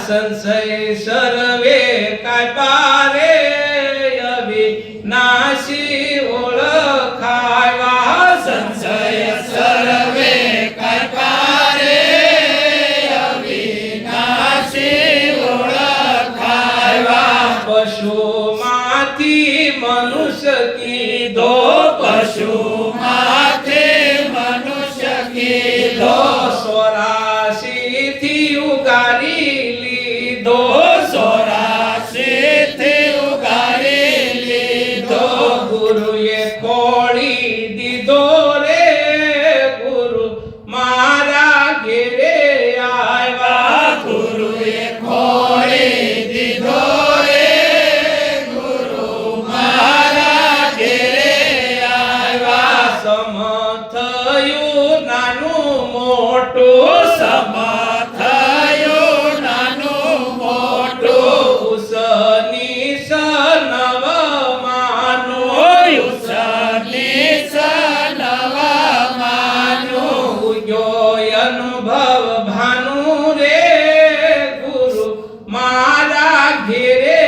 संशय सर्वे काय पारे अविनाशी ओळखावा संशय सर्वे काय पारे अविनाशी ओळखावा पशु माथी मनुष्य कीधो पशु माथे मनुष्य कीधो सोराशी थी उगारी लीधो सोराशी थी उगारी लीधो गुरुए खोली दीधो रे गुरु मारा घेरे आवा गुरुए खोली दीधो रे गुरु मारा घेरे आवा समथयु नानु मोटो समथयो नानु मोटो उसनी सनव मानो उसनी सनवा मानो उग्यो अनुभव भानु रे गुरु मारा घेरे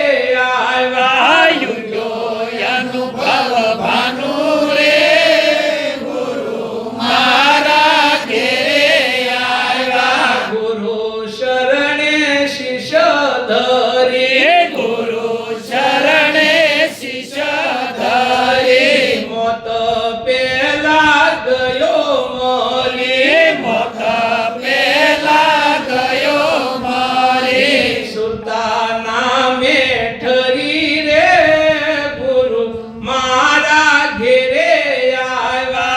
आवा युयो अनुभव भानु रे गुरु मारा घेरे आवा गुरु शरणे शिष्य धरी गुरु शरणे शिष्य धरी मोत पेला गयो मली मोत पेला गयो मारी सुलताना में ठरी रे गुरु मारा घेरे आवा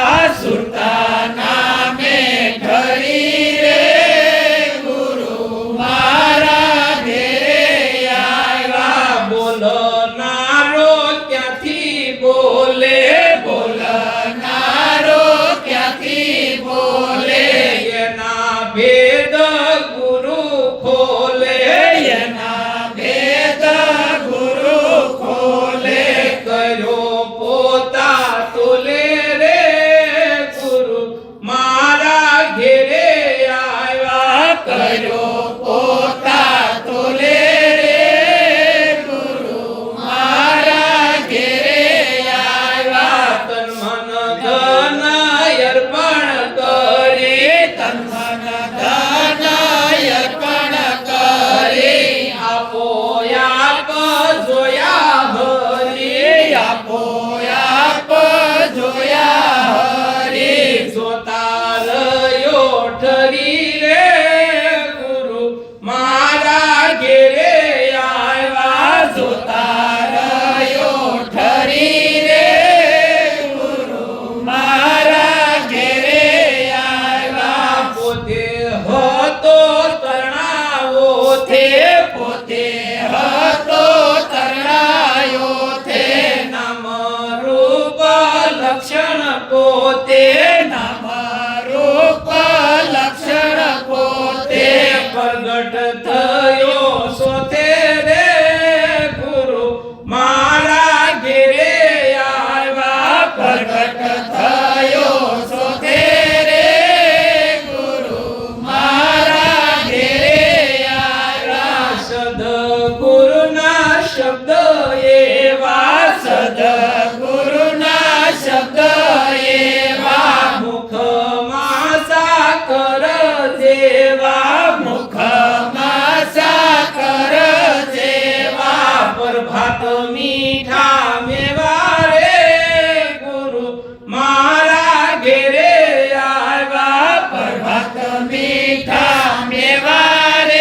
सुल्ताना में ठरी रे गुरु मारा घेरे आवा बोलनारो क्याथी बोले बोलनारो क्याथी बोले एना भेद गुरु खोले एना भेद गुरु खोले करो पोता तोले रे गुरु मारा घेरे आवा करो पोता तोले रे गुरु मारा घेरे आवा तन मन धन अर्पण करे तन मन धन अर्पण करे आपो आप जोया हरी आपो आप जोया हरी जोतार यो ठरी रे गुरु मारा घेरे आवा जोतार यो ठरी रे गुरु मारा घेरे आवा पोते હતો તરણાવો थे पोते હતો તરણાયો थे નામ રૂપ લક્ષણ પોતે नाम रूप लक्षण पोते પ્રગટ થઈ